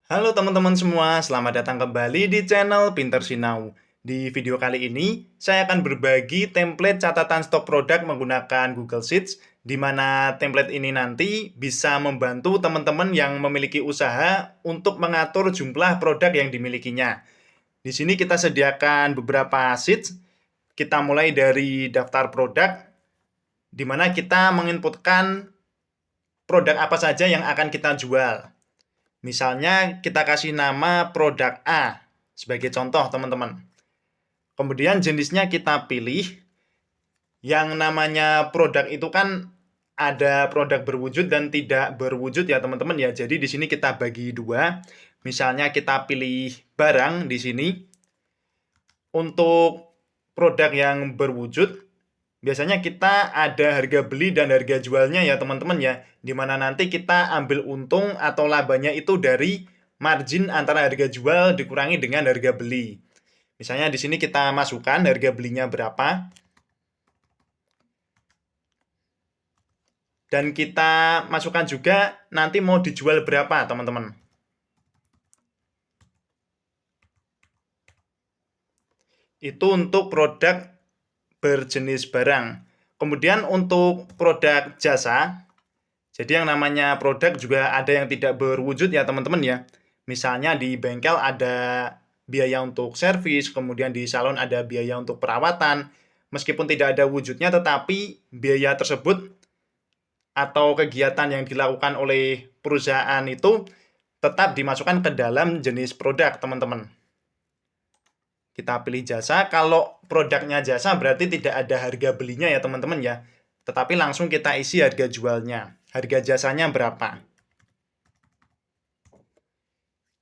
Halo teman-teman semua, selamat datang kembali di channel Pinter Sinau. Di video kali ini, saya akan berbagi template catatan stok produk menggunakan Google Sheets, di mana template ini nanti bisa membantu teman-teman yang memiliki usaha untuk mengatur jumlah produk yang dimilikinya. Di sini kita sediakan beberapa sheets, kita mulai dari daftar produk, di mana kita menginputkan produk apa saja yang akan kita jual. Misalnya kita kasih nama produk A sebagai contoh teman-teman. Kemudian jenisnya kita pilih. Yang namanya produk itu kan ada produk berwujud dan tidak berwujud ya teman-teman ya. Jadi di sini kita bagi dua. Misalnya kita pilih barang di sini. Untuk produk yang berwujud, biasanya kita ada harga beli dan harga jualnya ya teman-teman ya. Dimana nanti kita ambil untung atau labanya itu dari margin antara harga jual dikurangi dengan harga beli. Misalnya di sini kita masukkan harga belinya berapa. Dan kita masukkan juga nanti mau dijual berapa teman-teman. Itu untuk produk berjenis barang. Kemudian untuk produk jasa, jadi yang namanya produk juga ada yang tidak berwujud ya teman-teman ya. Misalnya di bengkel ada biaya untuk servis, kemudian di salon ada biaya untuk perawatan. Meskipun tidak ada wujudnya, tetapi biaya tersebut atau kegiatan yang dilakukan oleh perusahaan itu tetap dimasukkan ke dalam jenis produk teman-teman. Kita pilih jasa, kalau produknya jasa berarti tidak ada harga belinya ya teman-teman ya. Tetapi langsung kita isi harga jualnya. Harga jasanya berapa.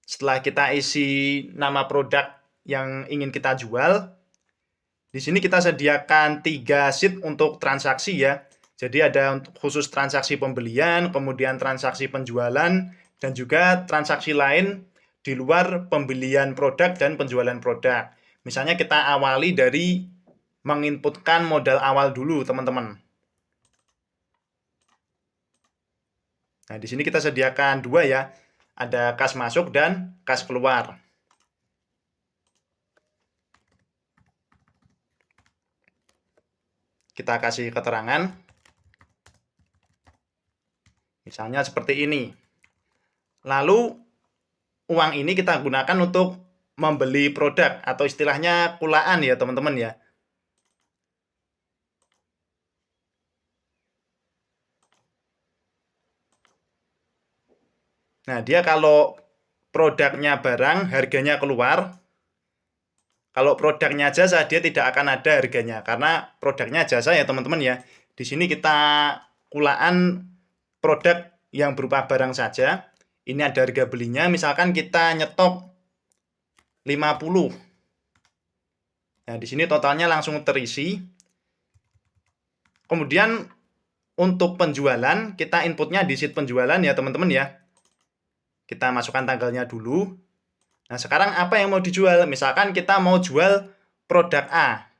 Setelah kita isi nama produk yang ingin kita jual, di sini kita sediakan 3 sheet untuk transaksi ya. Jadi ada khusus transaksi pembelian, kemudian transaksi penjualan, dan juga transaksi lain di luar pembelian produk dan penjualan produk. Misalnya kita awali dari menginputkan modal awal dulu, teman-teman. Nah, di sini kita sediakan 2 ya. Ada kas masuk dan kas keluar. Kita kasih keterangan. Misalnya seperti ini. Lalu uang ini kita gunakan untuk membeli produk atau istilahnya kulaan ya teman-teman ya. Nah, dia kalau produknya barang, harganya keluar. Kalau produknya jasa, dia tidak akan ada harganya. Karena produknya jasa ya teman-teman ya. Di sini kita kulaan produk yang berupa barang saja. Ini ada harga belinya, misalkan kita nyetok 50. Nah, di sini totalnya langsung terisi. Kemudian untuk penjualan, kita inputnya di sheet penjualan ya teman-teman ya. Kita masukkan tanggalnya dulu. Nah, sekarang apa yang mau dijual? Misalkan kita mau jual produk A.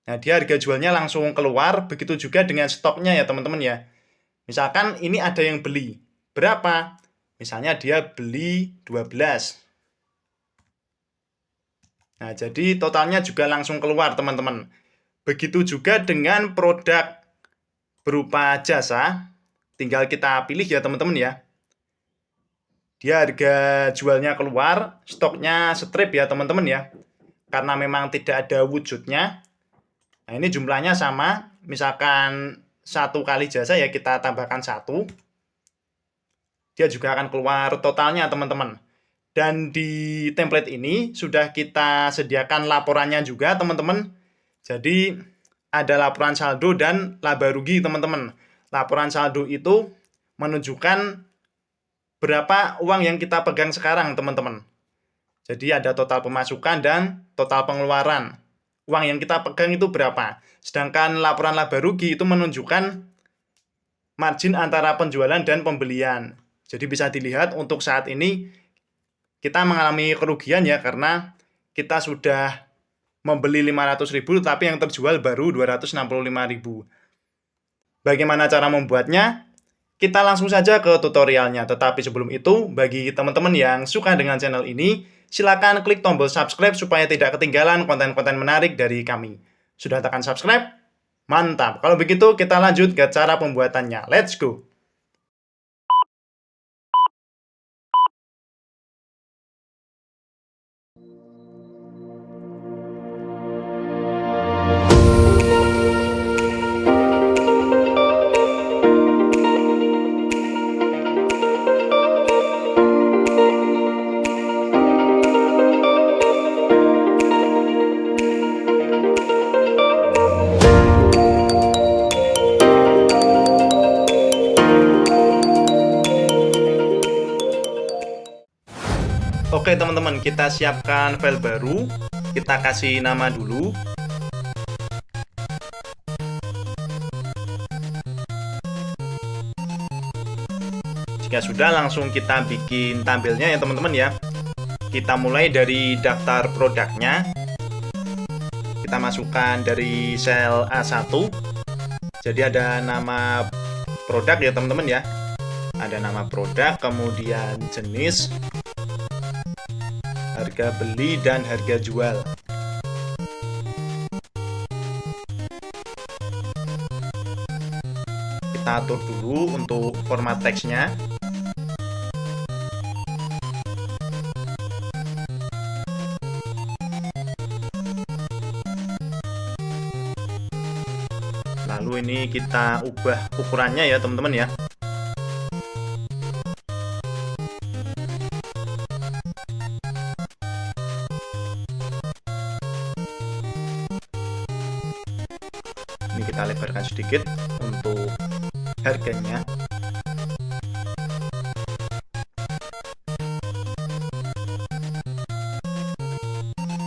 Nah, dia harga jualnya langsung keluar, begitu juga dengan stoknya ya teman-teman ya. Misalkan ini ada yang beli. Berapa? Misalnya dia beli 12. Nah, jadi totalnya juga langsung keluar teman-teman. Begitu juga dengan produk berupa jasa, tinggal kita pilih ya teman-teman ya. Dia harga jualnya keluar, stoknya strip ya teman-teman ya. Karena memang tidak ada wujudnya. Nah, ini jumlahnya sama. Misalkan 1 kali jasa ya kita tambahkan 1. Dia juga akan keluar totalnya teman-teman. Dan di template ini sudah kita sediakan laporannya juga teman-teman. Jadi ada laporan saldo dan laba rugi teman-teman. Laporan saldo itu menunjukkan berapa uang yang kita pegang sekarang teman-teman. Jadi ada total pemasukan dan total pengeluaran. Uang yang kita pegang itu berapa. Sedangkan laporan laba rugi itu menunjukkan margin antara penjualan dan pembelian. Jadi bisa dilihat untuk saat ini kita mengalami kerugian ya karena kita sudah membeli 500.000 tapi yang terjual baru 265.000. Bagaimana cara membuatnya? kita langsung saja ke tutorialnya. Tetapi sebelum itu, bagi teman-teman yang suka dengan channel ini, silakan klik tombol subscribe supaya tidak ketinggalan konten-konten menarik dari kami. Sudah tekan subscribe? Mantap. Kalau begitu kita lanjut ke cara pembuatannya. Let's go. Oke teman-teman, kita siapkan file baru. Kita kasih nama dulu. Jika sudah, langsung kita bikin tampilnya ya teman-teman ya. Kita mulai dari daftar produknya. Kita masukkan dari sel A1. Jadi ada nama produk ya teman-teman ya. Ada nama produk, kemudian jenis, harga beli, dan harga jual. Kita atur dulu untuk format teksnya. Lalu ini kita ubah ukurannya ya teman-teman ya. Ini kita lebarkan sedikit untuk harganya.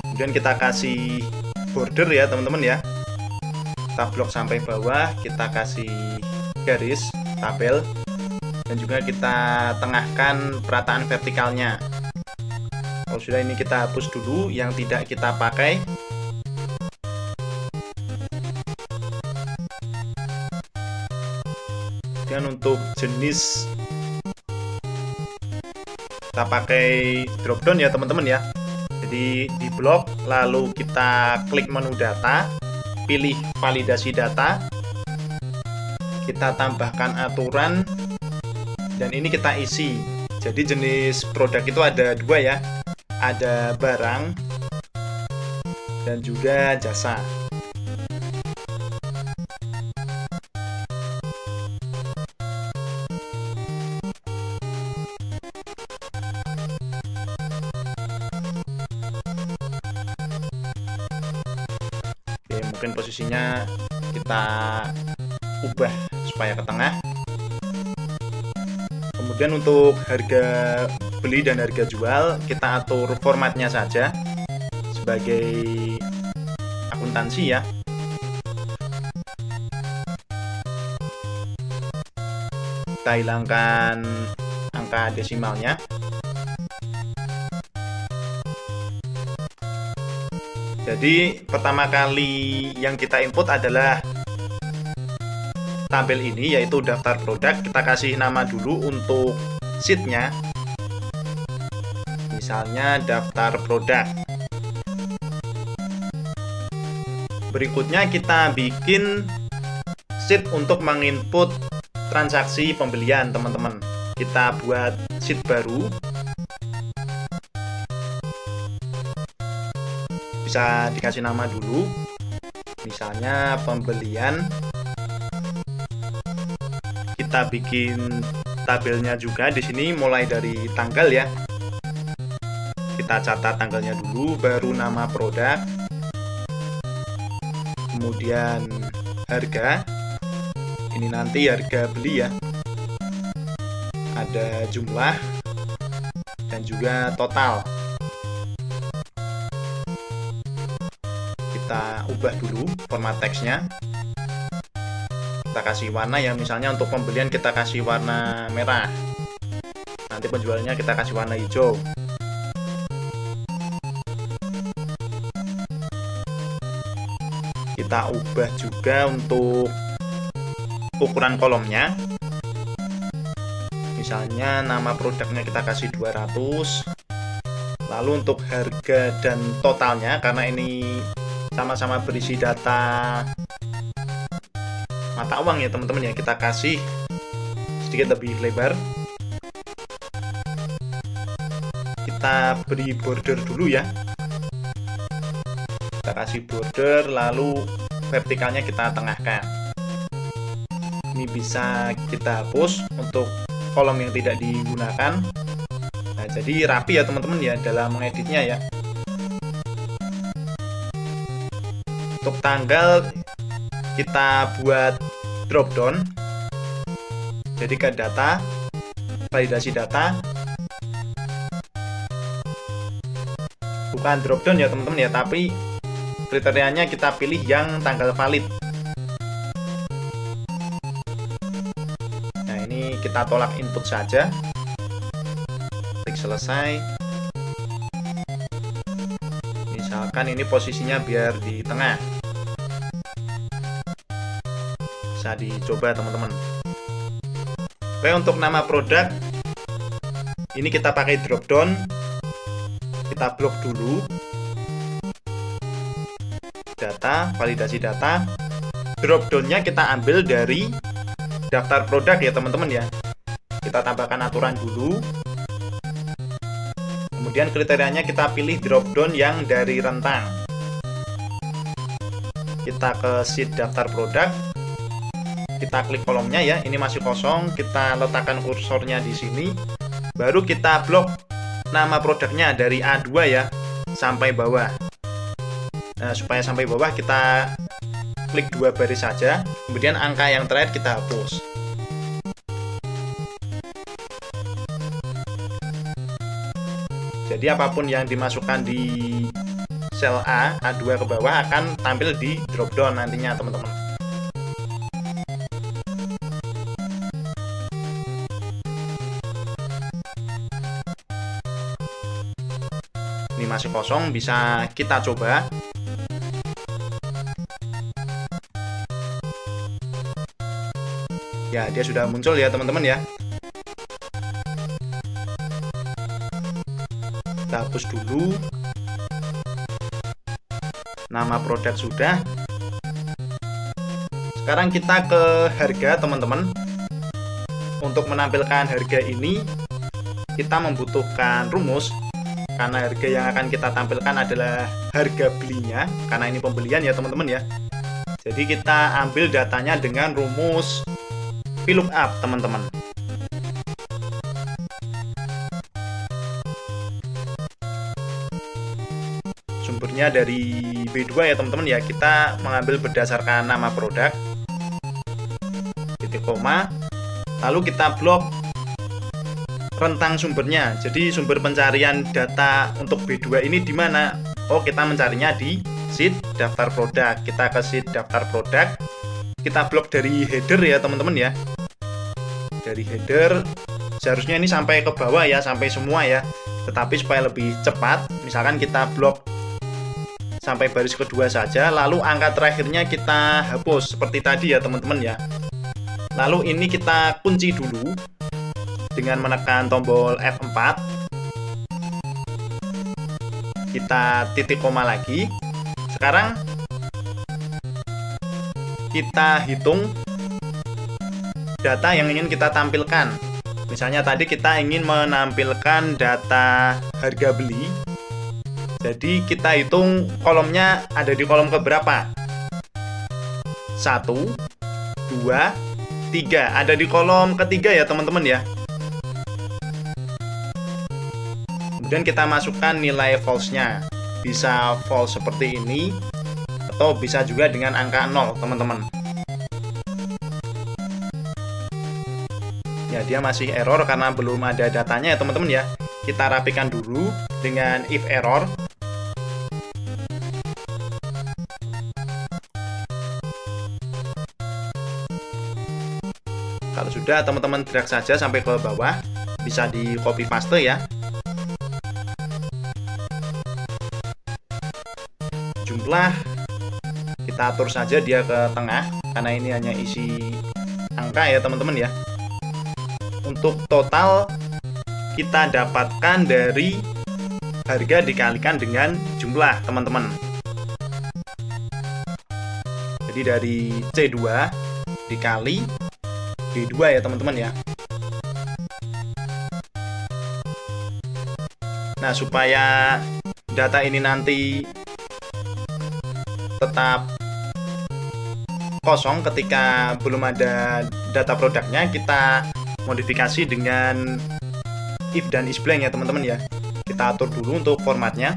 Kemudian kita kasih border ya teman-teman ya. Kita blok sampai bawah, kita kasih garis tabel, dan juga kita tengahkan perataan vertikalnya. Kalau sudah, ini kita hapus dulu yang tidak kita pakai. Dan untuk jenis kita pakai drop down ya teman-teman ya. Jadi di blok, lalu kita klik menu data, pilih validasi data, kita tambahkan aturan, dan ini kita isi. Jadi jenis produk itu ada dua ya, ada barang dan juga jasa. Mungkin posisinya kita ubah supaya ke tengah. Kemudian untuk harga beli dan harga jual, kita atur formatnya saja sebagai akuntansi ya. Kita hilangkan angka desimalnya. Jadi pertama kali yang kita input adalah tabel ini, yaitu daftar produk. Kita kasih nama dulu untuk sheet-nya, misalnya daftar produk. Berikutnya kita bikin sheet untuk menginput transaksi pembelian teman-teman. Kita buat sheet baru. Bisa dikasih nama dulu, misalnya pembelian. Kita bikin tabelnya juga di sini mulai dari tanggal ya. Kita catat tanggalnya dulu, baru nama produk, kemudian harga. Ini nanti harga beli ya. Ada jumlah dan juga total. Kita ubah dulu format teksnya. Kita kasih warna ya, misalnya untuk pembelian kita kasih warna merah. Nanti penjualnya kita kasih warna hijau. Kita ubah juga untuk ukuran kolomnya. Misalnya nama produknya kita kasih 200. Lalu untuk harga dan totalnya, karena ini sama-sama berisi data mata uang ya teman-teman ya, kita kasih sedikit lebih lebar. Kita beri border dulu ya. Kita kasih border, lalu vertikalnya kita tengahkan. Ini bisa kita hapus untuk kolom yang tidak digunakan. Nah, jadi rapi ya teman-teman ya dalam mengeditnya ya. Untuk tanggal kita buat drop down. Jadi ke data, validasi data. Bukan drop down ya teman-teman ya, tapi kriterianya kita pilih yang tanggal valid. Nah, ini kita tolak input saja. Klik selesai. Misalkan ini posisinya biar di tengah. Bisa dicoba teman-teman. Oke, untuk nama produk ini kita pakai drop down. Kita blok dulu. Data, validasi data. Drop down-nya kita ambil dari daftar produk ya teman-teman ya. Kita tambahkan aturan dulu. Kemudian kriterianya kita pilih drop down yang dari rentang. Kita ke sheet daftar produk. Kita klik kolomnya ya, ini masih kosong, kita letakkan kursornya di sini. Baru kita blok nama produknya dari A2 ya sampai bawah. Nah, supaya sampai bawah kita klik 2 baris saja, kemudian angka yang terakhir kita hapus. Jadi apapun yang dimasukkan di sel A2 ke bawah akan tampil di drop down nantinya teman-teman. Ini masih kosong, bisa kita coba. Ya, dia sudah muncul ya teman-teman ya. Kita hapus dulu. Nama produk sudah. Sekarang kita ke harga teman-teman. Untuk menampilkan harga ini kita membutuhkan rumus. Karena harga yang akan kita tampilkan adalah harga belinya, karena ini pembelian ya teman-teman ya. Jadi kita ambil datanya dengan rumus VLOOKUP teman-teman. Sumbernya dari B2 ya teman-teman ya. Kita mengambil berdasarkan nama produk, titik koma, lalu kita blok rentang sumbernya. Jadi sumber pencarian data untuk B2 ini di mana? Oh, kita mencarinya di sheet daftar produk. Kita ke sheet daftar produk. Kita blok dari header ya teman-teman ya. Dari header seharusnya ini sampai ke bawah ya, sampai semua ya. Tetapi supaya lebih cepat, misalkan kita blok sampai baris kedua saja, lalu angka terakhirnya kita hapus seperti tadi ya teman-teman ya. Lalu ini kita kunci dulu dengan menekan tombol F4. Kita titik koma lagi. Sekarang kita hitung data yang ingin kita tampilkan. Misalnya tadi kita ingin menampilkan data harga beli. Jadi kita hitung kolomnya ada di kolom keberapa? 1, 2, 3. Ada di kolom ketiga ya teman-teman ya. Kemudian kita masukkan nilai false-nya. Bisa false seperti ini, atau bisa juga dengan angka 0 teman-teman. Ya, dia masih error karena belum ada datanya ya teman-teman ya. Kita rapikan dulu dengan if error. Kalau sudah, teman-teman drag saja sampai ke bawah. Bisa di copy paste ya. Jumlah kita atur saja dia ke tengah, karena ini hanya isi angka ya teman-teman ya. untuk total kita dapatkan dari harga dikalikan dengan jumlah, teman-teman. Jadi dari C2 dikali D2 ya, teman-teman ya. Nah, supaya data ini nanti tetap kosong ketika belum ada data produknya, kita modifikasi dengan if dan is blank ya, teman-teman ya. Kita atur dulu untuk formatnya.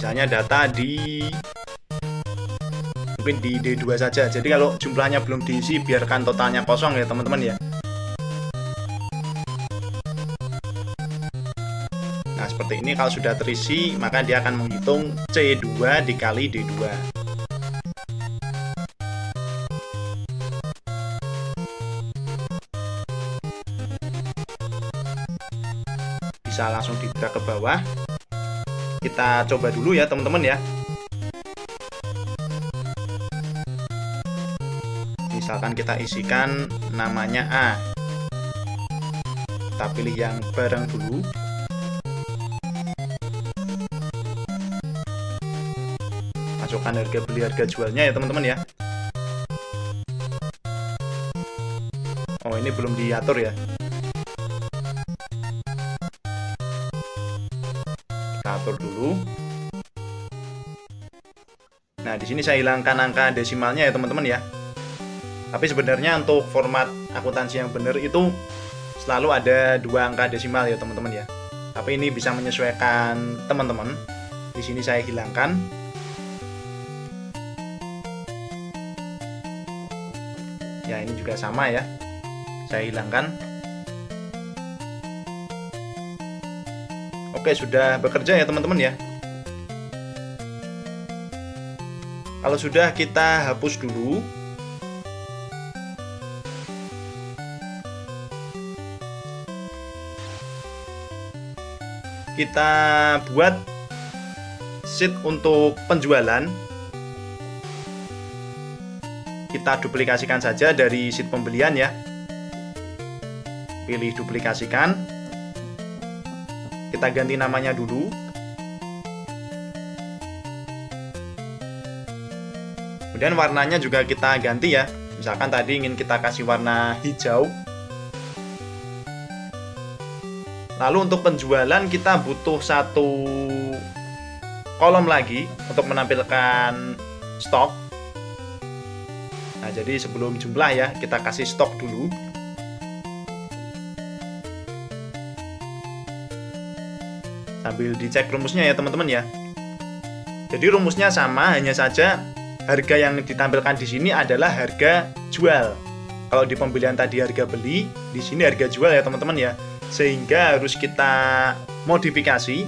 Misalnya data mungkin di D2 saja. Jadi kalau jumlahnya belum diisi, biarkan totalnya kosong ya, teman-teman ya. Nah, seperti ini. Kalau sudah terisi, maka dia akan menghitung C2 dikali D2. Bisa langsung di-drag ke bawah. Kita coba dulu ya, teman-teman ya. Misalkan kita isikan namanya A. Kita pilih yang barang dulu. Masukkan harga beli, harga jualnya ya, teman-teman ya. Oh, ini belum diatur ya. Kita atur dulu. Nah, di sini saya hilangkan angka desimalnya ya, teman-teman ya. Tapi sebenarnya untuk format akuntansi yang benar itu selalu ada 2 angka desimal ya, teman-teman ya. Tapi ini bisa menyesuaikan teman-teman. Di sini saya hilangkan. Ya, ini juga sama ya. Saya hilangkan. Oke, sudah bekerja ya, teman-teman ya. Kalau sudah, kita hapus dulu. Kita buat sheet untuk penjualan. Kita duplikasikan saja dari sheet pembelian ya. Pilih duplikasikan. Kita ganti namanya dulu. Kemudian warnanya juga kita ganti ya. Misalkan tadi ingin kita kasih warna hijau. Lalu untuk penjualan kita butuh 1 kolom lagi untuk menampilkan stok. Nah, jadi sebelum jumlah ya, kita kasih stok dulu. Sambil dicek rumusnya ya, teman-teman ya. Jadi rumusnya sama, hanya saja harga yang ditampilkan di sini adalah harga jual. Kalau di pembelian tadi harga beli, di sini harga jual ya, teman-teman ya. Sehingga harus kita modifikasi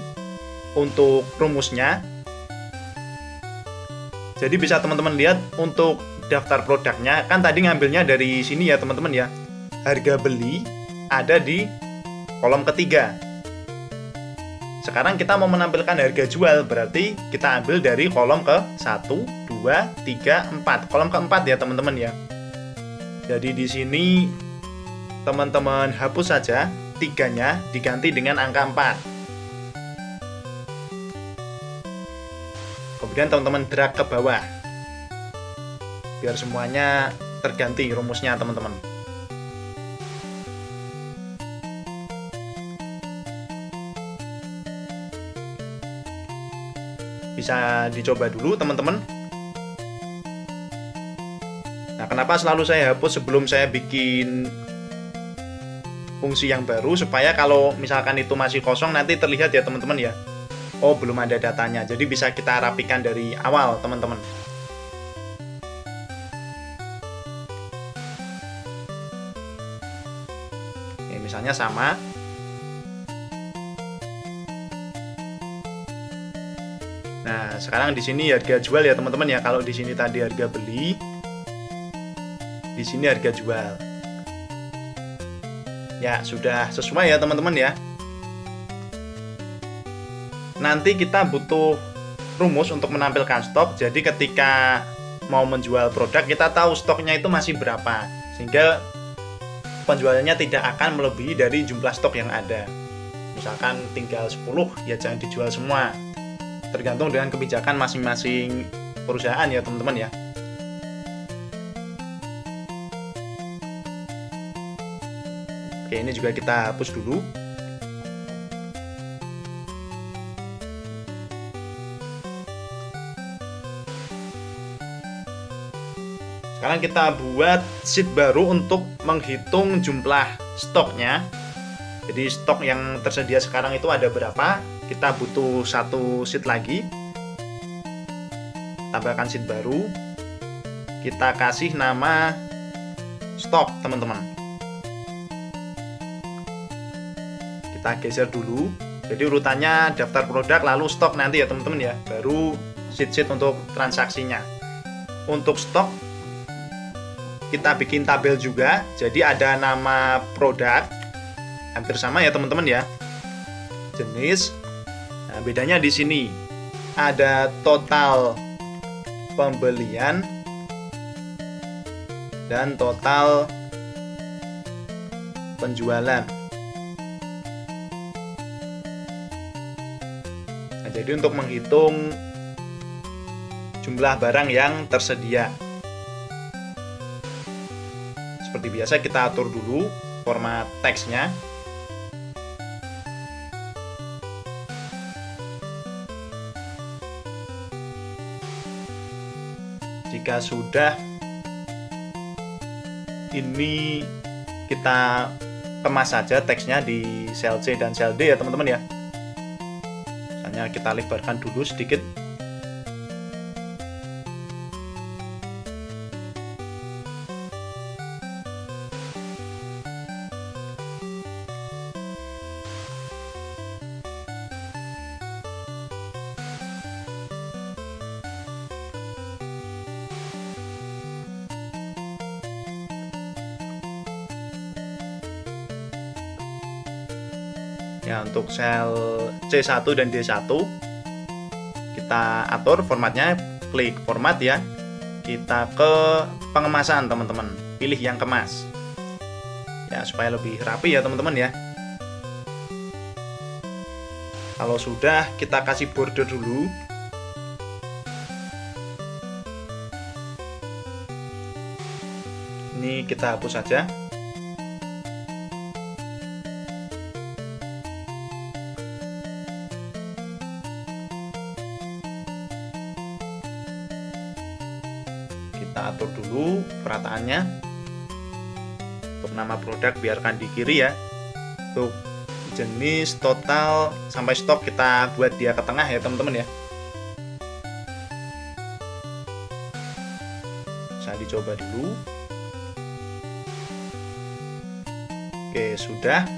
untuk rumusnya. Jadi bisa teman-teman lihat untuk daftar produknya, kan tadi ngambilnya dari sini ya, teman-teman ya. Harga beli ada di kolom ketiga. Sekarang kita mau menampilkan harga jual, berarti kita ambil dari kolom ke 1, 2, 3, 4. Kolom keempat ya, teman-teman ya. Jadi di sini teman-teman hapus saja 3-nya, diganti dengan angka 4. Kemudian teman-teman drag ke bawah. Biar semuanya terganti rumusnya, teman-teman. Bisa dicoba dulu, teman-teman. Nah, kenapa selalu saya hapus sebelum saya bikin fungsi yang baru, supaya kalau misalkan itu masih kosong nanti terlihat ya, teman-teman ya. Oh, belum ada datanya. Jadi bisa kita rapikan dari awal, teman-teman. Oke, misalnya sama. Nah, Nah, sekarang di sini harga jual ya teman-teman ya. Kalau di sini tadi harga beli, di sini harga jual. Ya, sudah sesuai ya teman-teman ya. Nanti kita butuh rumus untuk menampilkan stok. Jadi ketika mau menjual produk, kita tahu stoknya itu masih berapa, sehingga penjualannya tidak akan melebihi dari jumlah stok yang ada. Misalkan tinggal 10, ya jangan dijual semua. Tergantung dengan kebijakan masing-masing perusahaan ya teman-teman ya. Oke, ini juga kita hapus dulu. Sekarang kita buat sheet baru untuk menghitung jumlah stoknya. Jadi stok yang tersedia sekarang itu ada berapa? Kita butuh satu sheet lagi. Tambahkan sheet baru. Kita kasih nama stok, teman-teman. Kita geser dulu. Jadi urutannya daftar produk, lalu stok nanti ya teman-teman ya. Baru sheet-sheet untuk transaksinya. Untuk stok kita bikin tabel juga. Jadi ada nama produk, hampir sama ya teman-teman ya. Jenis. Nah, bedanya di sini ada total pembelian dan total penjualan. Nah, jadi untuk menghitung jumlah barang yang tersedia, seperti biasa kita atur dulu format teksnya. Jika sudah, ini kita kemas saja teksnya di sel C dan sel D ya teman-teman ya. Misalnya kita lebarkan dulu sedikit. Ya, untuk sel C1 dan D1 kita atur formatnya, klik format ya. Kita ke pengemasan teman-teman, pilih yang kemas. Ya, supaya lebih rapi ya teman-teman ya. Kalau sudah, kita kasih border dulu. Ini kita hapus saja. Kita atur dulu perataannya. Untuk nama produk biarkan di kiri ya. Untuk jenis, total, sampai stok kita buat dia ke tengah ya teman-teman ya. Saya dicoba dulu. Oke, sudah.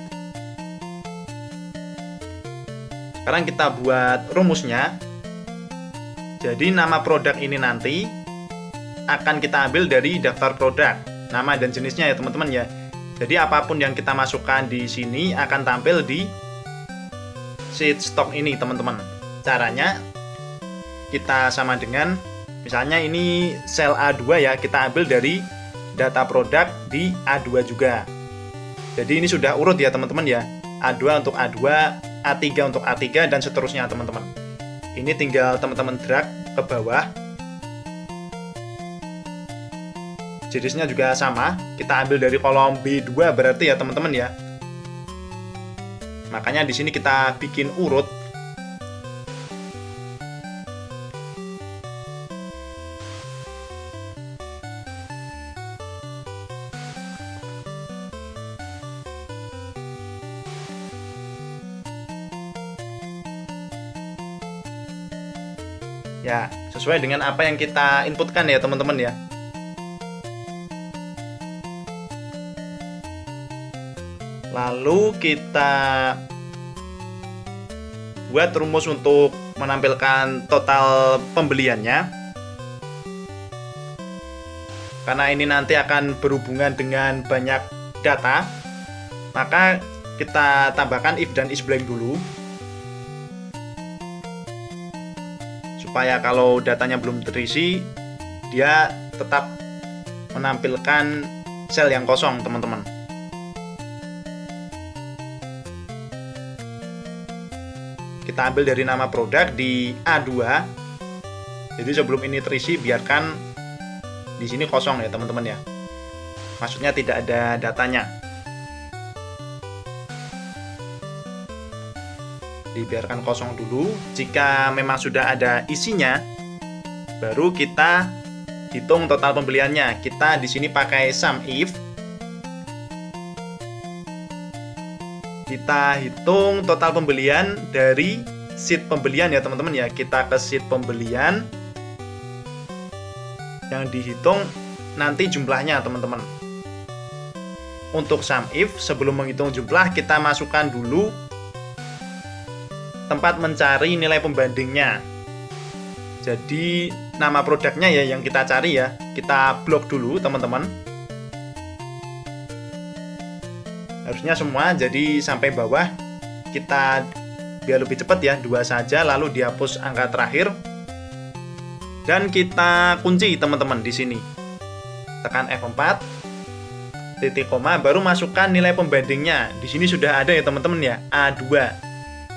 Sekarang kita buat rumusnya. Jadi nama produk ini nanti akan kita ambil dari daftar produk, nama dan jenisnya ya teman-teman ya. Jadi apapun yang kita masukkan di sini akan tampil di sheet stok ini teman-teman. Caranya kita sama dengan, misalnya ini sel A2 ya, kita ambil dari data produk di A2 juga. Jadi ini sudah urut ya teman-teman ya. A2 untuk A2, A3 untuk A3 dan seterusnya teman-teman. Ini tinggal teman-teman drag ke bawah. Jenisnya juga sama, kita ambil dari kolom B2 berarti ya teman-teman ya. Makanya di sini kita bikin urut. Ya, sesuai dengan apa yang kita inputkan ya teman-teman ya. Lalu kita buat rumus untuk menampilkan total pembeliannya. Karena ini nanti akan berhubungan dengan banyak data, maka kita tambahkan if dan is blank dulu. Supaya kalau datanya belum terisi, dia tetap menampilkan sel yang kosong, teman-teman. Kita ambil dari nama produk di A2. Jadi sebelum ini terisi, biarkan di sini kosong ya, teman-teman ya. Maksudnya tidak ada datanya. Dibiarkan kosong dulu. Jika memang sudah ada isinya, baru kita hitung total pembeliannya. Kita di sini pakai sum if. Kita hitung total pembelian dari sheet pembelian ya, teman-teman ya. Kita ke sheet pembelian. Yang dihitung nanti jumlahnya, teman-teman. Untuk sum if, sebelum menghitung jumlah, kita masukkan dulu tempat mencari nilai pembandingnya. Jadi nama produknya ya yang kita cari ya, kita blok dulu, teman-teman. Harusnya semua, jadi sampai bawah. Kita biar lebih cepat ya, 2 saja, lalu dihapus angka terakhir. Dan kita kunci, teman-teman, di sini. Tekan F4, titik koma, baru masukkan nilai pembandingnya. Di sini sudah ada ya, teman-teman ya, A2.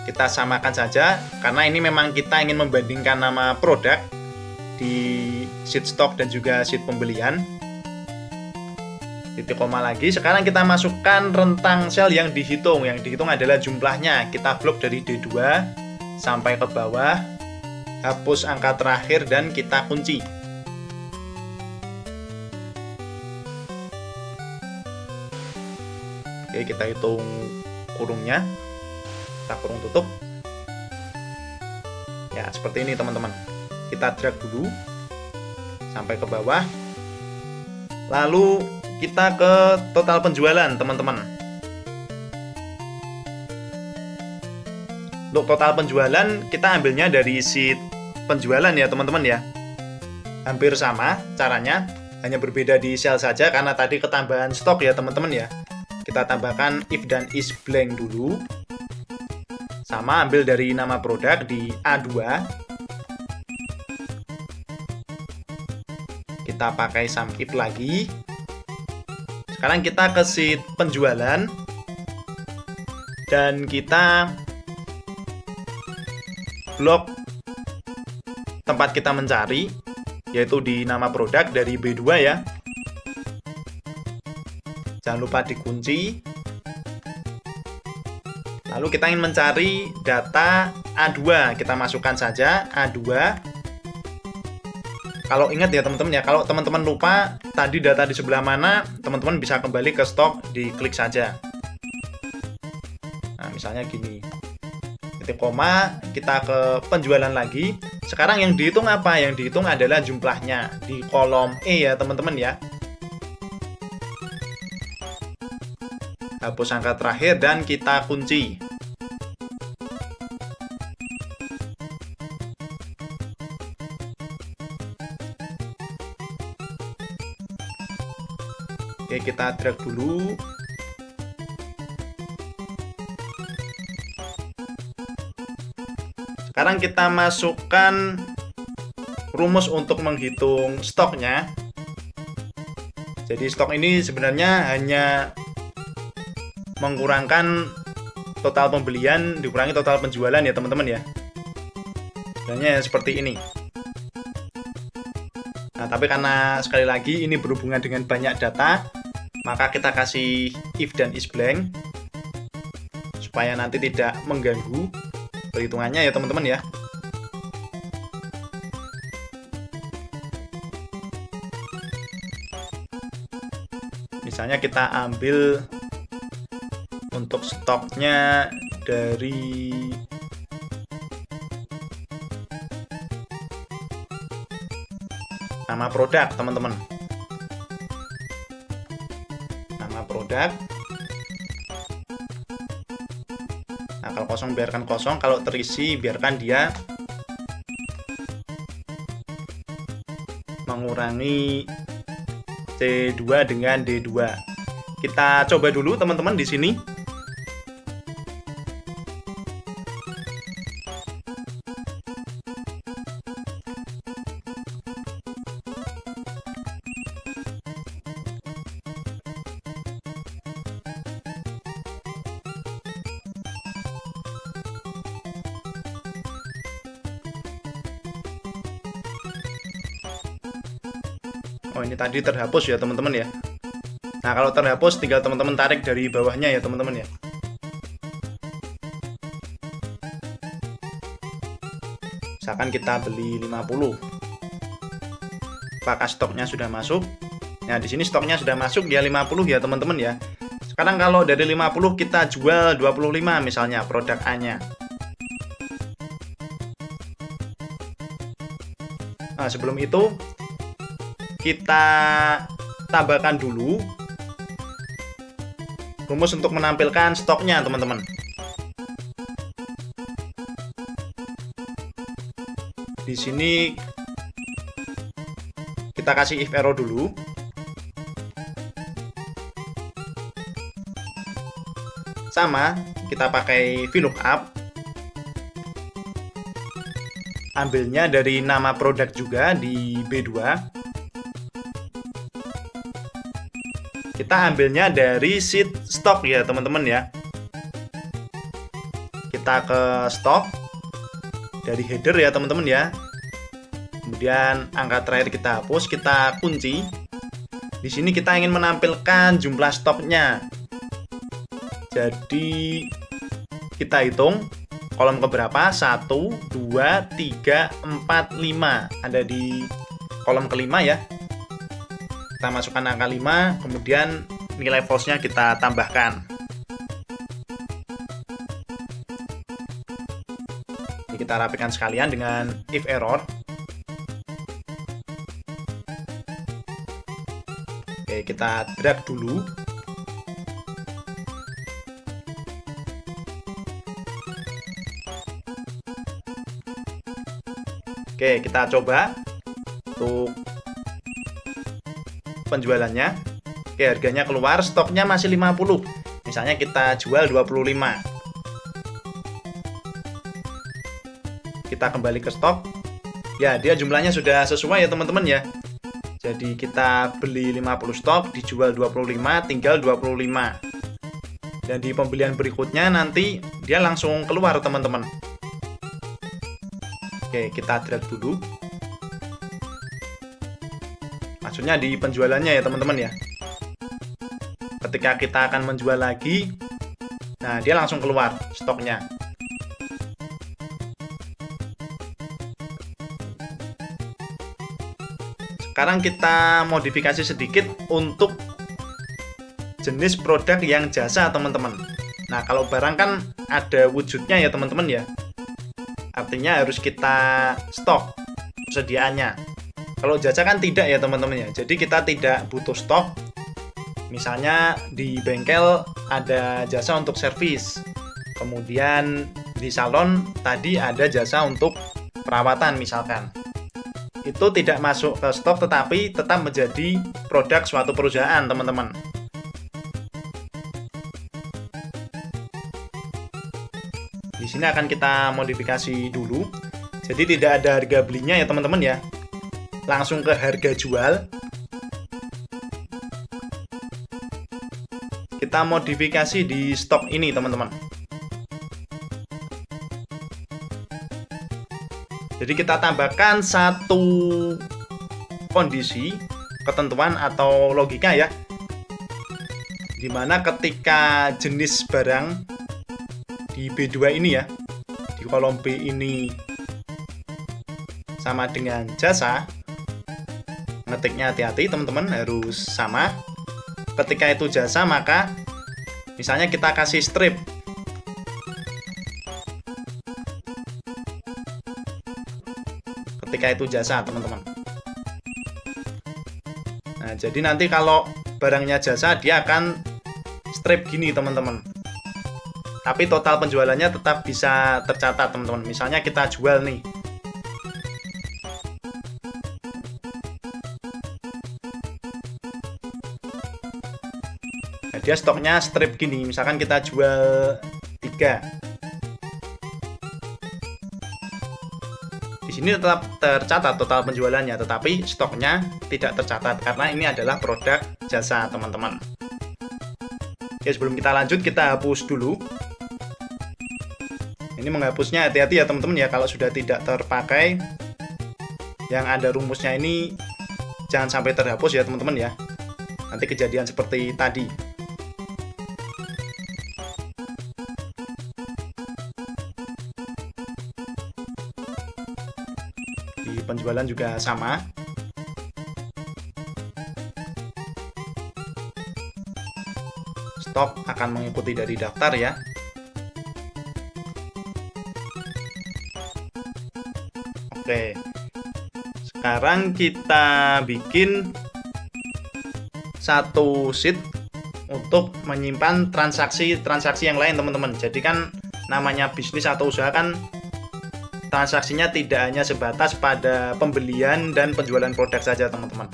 Kita samakan saja, karena ini memang kita ingin membandingkan nama produk di sheet stock dan juga sheet pembelian. Titik koma lagi. Sekarang kita masukkan rentang sel yang dihitung. Yang dihitung adalah jumlahnya. Kita blok dari D2 sampai ke bawah, hapus angka terakhir, dan kita kunci. Oke, kita hitung kurungnya. Kita kurung tutup. Ya, seperti ini, teman-teman. Kita drag dulu sampai ke bawah. Lalu kita ke total penjualan, teman-teman. Untuk total penjualan, kita ambilnya dari sheet penjualan ya, teman-teman ya. Hampir sama caranya, hanya berbeda di sel saja karena tadi ketambahan stok ya, teman-teman ya. Kita tambahkan if dan is blank dulu. Sama, ambil dari nama produk di A2. Kita pakai sum if lagi. Sekarang kita ke sheet penjualan. Dan kita blok tempat kita mencari, yaitu di nama produk dari B2 ya. Jangan lupa dikunci. Lalu kita ingin mencari data A2, kita masukkan saja A2. Kalau ingat ya, teman-teman ya, kalau teman-teman lupa tadi data di sebelah mana, teman-teman bisa kembali ke stok, diklik saja. Nah, misalnya gini. Titik koma, kita ke penjualan lagi. Sekarang yang dihitung apa? Yang dihitung adalah jumlahnya di kolom E ya, teman-teman ya. Hapus angka terakhir dan kita kunci. Oke, kita drag dulu. Sekarang kita masukkan rumus untuk menghitung stoknya. Jadi stok ini sebenarnya hanya mengkurangkan total pembelian dikurangi total penjualan ya, teman-teman ya. Sebenarnya seperti ini. Nah, tapi karena sekali lagi ini berhubungan dengan banyak data, maka kita kasih if dan is blank supaya nanti tidak mengganggu perhitungannya ya, teman-teman ya. Misalnya kita ambil untuk stoknya dari nama produk, teman-teman. Nama produk. Nah, kalau kosong biarkan kosong, kalau terisi biarkan dia kurangi C2 dengan D2. Kita coba dulu teman-teman di sini. Oh, ini tadi terhapus ya teman-teman ya. Nah, kalau terhapus tinggal teman-teman tarik dari bawahnya ya teman-teman ya. Misalkan kita beli 50. Apakah stoknya sudah masuk? Nah, di sini stoknya sudah masuk ya 50 ya teman-teman ya. Sekarang kalau dari 50 kita jual 25 misalnya produk A-nya. Nah, sebelum itu kita tambahkan dulu rumus untuk menampilkan stoknya teman-teman. Di sini kita kasih if error dulu. Sama, kita pakai VLOOKUP. Ambilnya dari nama produk juga di B2. Kita ambilnya dari sheet stok ya teman-teman ya. Kita ke stok dari header ya teman-teman ya. Kemudian angka terakhir kita hapus, kita kunci. Di sini kita ingin menampilkan jumlah stoknya. Jadi kita hitung kolom keberapa? 1, 2, 3, 4, 5. Ada di kolom kelima ya. Kita masukkan angka 5, kemudian nilai false-nya kita tambahkan. Jadi kita rapikan sekalian dengan if error. Oke, kita drag dulu. Oke, kita coba untuk penjualannya. Oke, harganya keluar, stoknya masih 50. Misalnya kita jual 25. Kita kembali ke stok. Ya, dia jumlahnya sudah sesuai ya teman-teman ya. Jadi kita beli 50 stok, dijual 25, tinggal 25. Dan di pembelian berikutnya nanti dia langsung keluar teman-teman. Oke, kita drag dulu. Maksudnya di penjualannya ya teman-teman ya. Ketika kita akan menjual lagi, nah dia langsung keluar stoknya. Sekarang kita modifikasi sedikit untuk jenis produk yang jasa teman-teman. Nah, kalau barang kan ada wujudnya ya teman-teman ya. Artinya harus kita stok persediaannya. Kalau jasa kan tidak ya teman-teman ya. Jadi kita tidak butuh stok. Misalnya di bengkel ada jasa untuk servis. Kemudian di salon tadi ada jasa untuk perawatan misalkan. Itu tidak masuk ke stok tetapi tetap menjadi produk suatu perusahaan teman-teman. Di sini akan kita modifikasi dulu. Jadi tidak ada harga belinya ya teman-teman ya. Langsung ke harga jual. Kita modifikasi di stok ini teman-teman. Jadi kita tambahkan satu kondisi, ketentuan atau logika ya. Dimana ketika jenis barang di B2 ini ya, di kolom B ini sama dengan jasa, ngetiknya hati-hati teman-teman, harus sama. Ketika itu jasa maka misalnya kita kasih strip. Ketika itu jasa teman-teman. Nah, jadi nanti kalau barangnya jasa dia akan strip gini teman-teman. Tapi total penjualannya tetap bisa tercatat teman-teman. Misalnya kita jual nih dia stoknya strip gini. Misalkan kita jual 3. Di sini tetap tercatat total penjualannya, tetapi stoknya tidak tercatat karena ini adalah produk jasa, teman-teman. Oke, sebelum kita lanjut, kita hapus dulu. Ini menghapusnya hati-hati ya teman-teman ya, kalau sudah tidak terpakai yang ada rumusnya ini jangan sampai terhapus ya teman-teman ya. Nanti kejadian seperti tadi. Di penjualan juga sama. Stok akan mengikuti dari daftar ya. Oke. Sekarang kita bikin satu sheet untuk menyimpan transaksi-transaksi yang lain, teman-teman. Jadi kan namanya bisnis atau usaha kan transaksinya tidak hanya sebatas pada pembelian dan penjualan produk saja, teman-teman.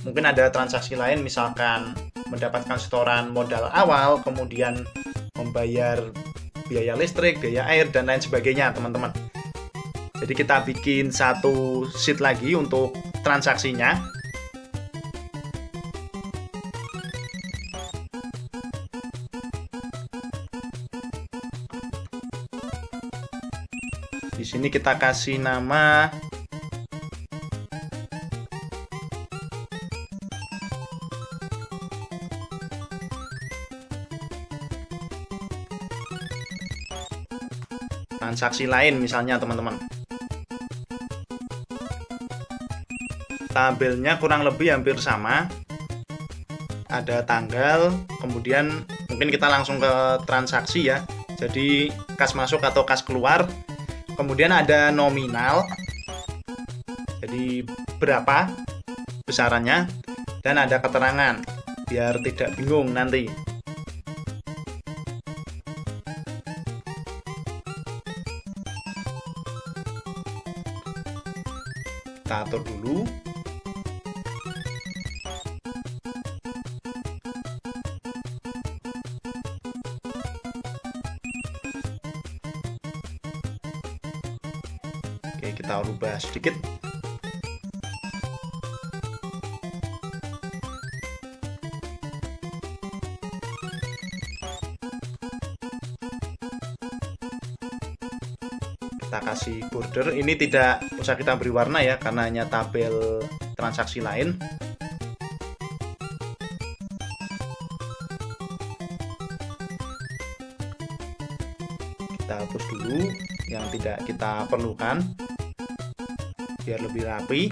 Mungkin ada transaksi lain, misalkan mendapatkan setoran modal awal, kemudian membayar biaya listrik, biaya air, dan lain sebagainya, teman-teman. Jadi kita bikin satu sheet lagi untuk transaksinya. Di sini kita kasih nama transaksi lain misalnya, teman-teman. Tabelnya kurang lebih hampir sama. Ada tanggal, kemudian mungkin kita langsung ke transaksi ya. Jadi kas masuk atau kas keluar. Kemudian ada nominal, jadi berapa besarannya, dan ada keterangan biar tidak bingung nanti. Kita atur dulu. Oke, kita rubah sedikit. Kita kasih border. Ini tidak usah kita beri warna ya, karena hanya tabel transaksi lain. Kita hapus dulu yang tidak kita perlukan biar lebih rapi.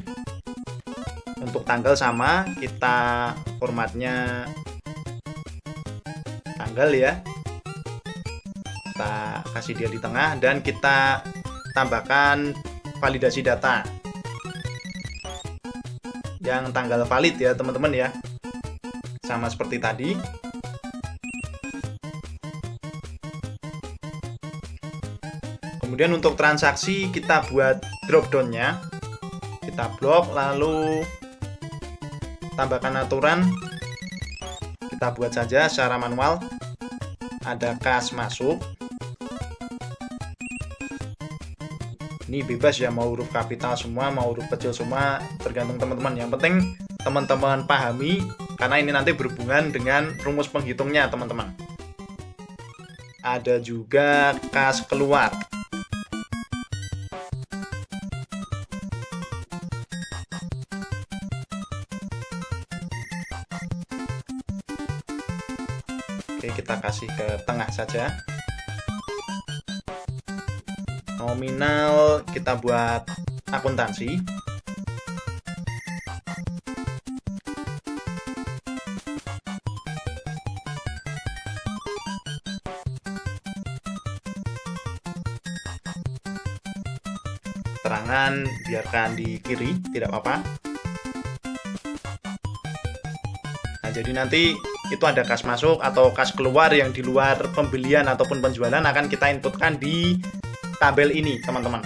Untuk tanggal sama, kita formatnya tanggal ya. Kita kasih dia di tengah dan kita tambahkan validasi data yang tanggal valid ya teman-teman ya, sama seperti tadi. Kemudian untuk transaksi kita buat drop down-nya, kita blok, lalu tambahkan aturan, kita buat saja secara manual. Ada kas masuk, ini bebas ya, mau huruf kapital semua, mau huruf kecil semua, tergantung teman-teman. Yang penting teman-teman pahami, karena ini nanti berhubungan dengan rumus penghitungnya, teman-teman. Ada juga kas keluar. Oke, kita kasih ke tengah saja. Nominal kita buat akuntansi. Keterangan biarkan di kiri, tidak apa-apa. Nah, jadi nanti itu ada kas masuk atau kas keluar yang di luar pembelian ataupun penjualan akan kita inputkan di tabel ini, teman-teman.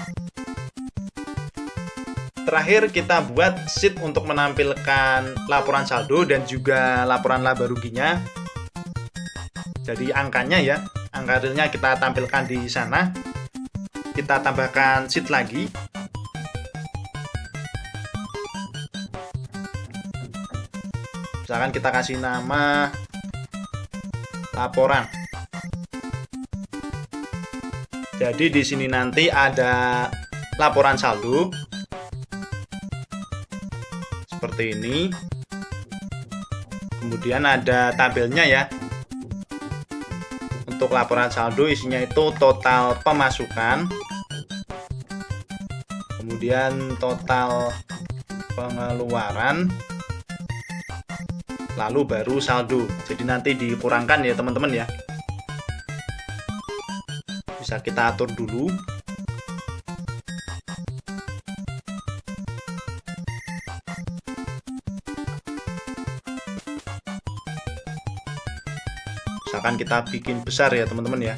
Terakhir kita buat sheet untuk menampilkan laporan saldo dan juga laporan laba ruginya. Jadi angkanya ya, angka realnya kita tampilkan di sana. Kita tambahkan sheet lagi. Misalkan kita kasih nama laporan. Jadi di sini nanti ada laporan saldo seperti ini. Kemudian ada tabelnya ya. Untuk laporan saldo isinya itu total pemasukan, kemudian total pengeluaran, lalu baru saldo. Jadi nanti dikurangkan ya teman-teman ya. Bisa kita atur dulu. Misalkan kita bikin besar ya teman-teman ya,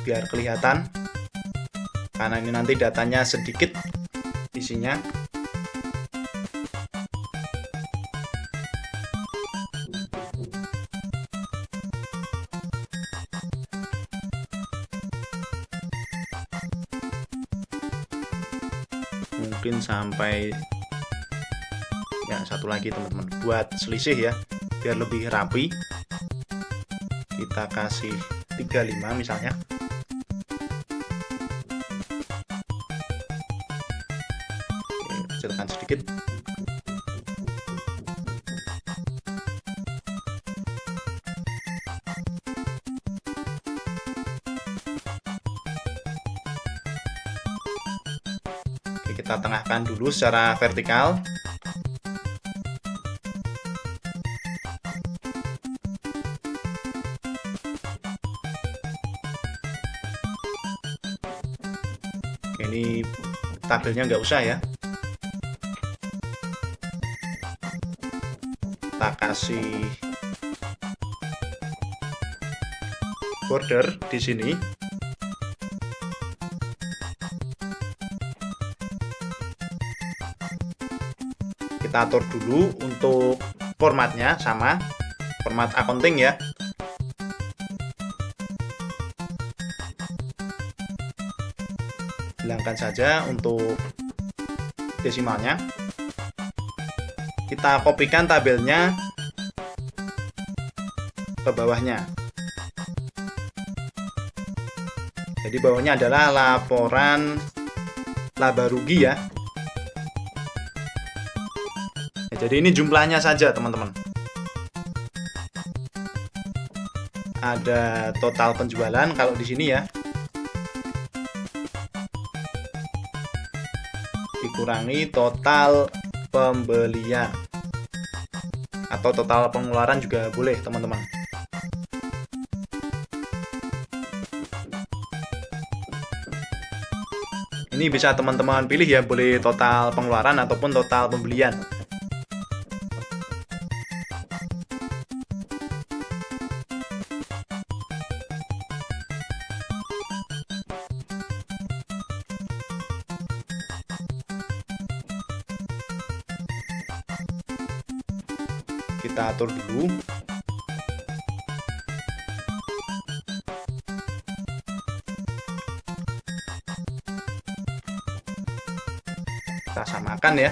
biar kelihatan, karena ini nanti datanya sedikit isinya. Mungkin sampai ya satu lagi teman-teman, buat selisih ya, biar lebih rapi. Kita kasih 35 misalnya. Oke, kecilkan sedikit. Oke, kita tengahkan dulu secara vertikal. Ini tabelnya nggak usah ya, kita kasih border di sini. Kita atur dulu untuk formatnya, sama format accounting ya. Hilangkan saja untuk desimalnya. Kita kopikan tabelnya ke bawahnya. Jadi bawahnya adalah laporan laba rugi ya. Jadi ini jumlahnya saja teman-teman. Ada total penjualan kalau di sini ya. Dikurangi total pembelian, atau total pengeluaran juga boleh teman-teman. Ini bisa teman-teman pilih ya, boleh total pengeluaran ataupun total pembelian. Kita atur dulu. Kita samakan ya.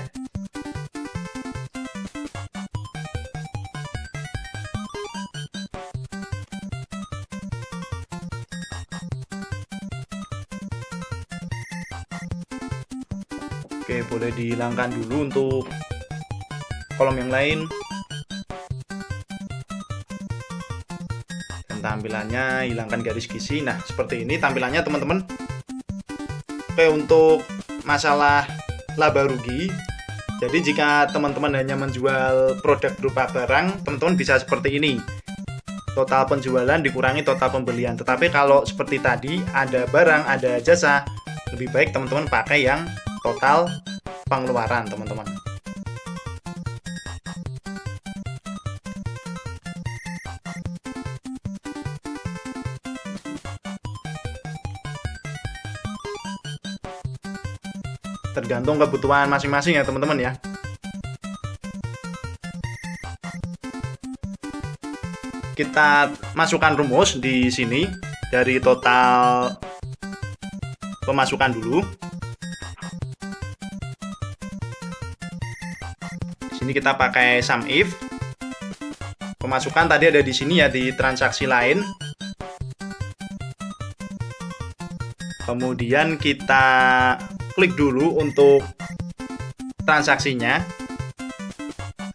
Oke, boleh dihilangkan dulu untuk kolom yang lain. Dan tampilannya hilangkan garis gisi. Nah, seperti ini tampilannya teman-teman. Oke, untuk masalah laba rugi, jadi jika teman-teman hanya menjual produk berupa barang, teman-teman bisa seperti ini. Total penjualan dikurangi total pembelian. Tetapi kalau seperti tadi, ada barang, ada jasa, lebih baik teman-teman pakai yang total pengeluaran, teman-teman. Tergantung kebutuhan masing-masing ya, teman-teman ya. kita masukkan rumus di sini dari total pemasukan dulu. Di sini kita pakai sum if. Pemasukan tadi ada di sini ya, di transaksi lain. Kemudian kita klik dulu untuk transaksinya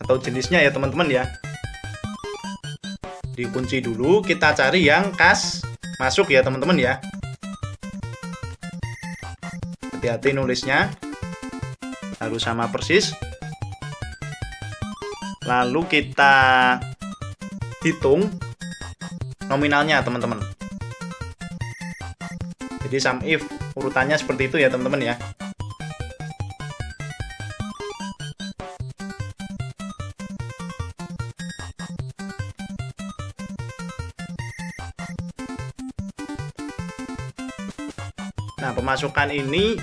atau jenisnya ya teman-teman ya. Dikunci dulu, kita cari yang kas masuk ya teman-teman ya. Hati-hati nulisnya, harus sama persis. Lalu kita hitung nominalnya teman-teman. Jadi sum if urutannya seperti itu ya teman-teman ya. Nah, pemasukan ini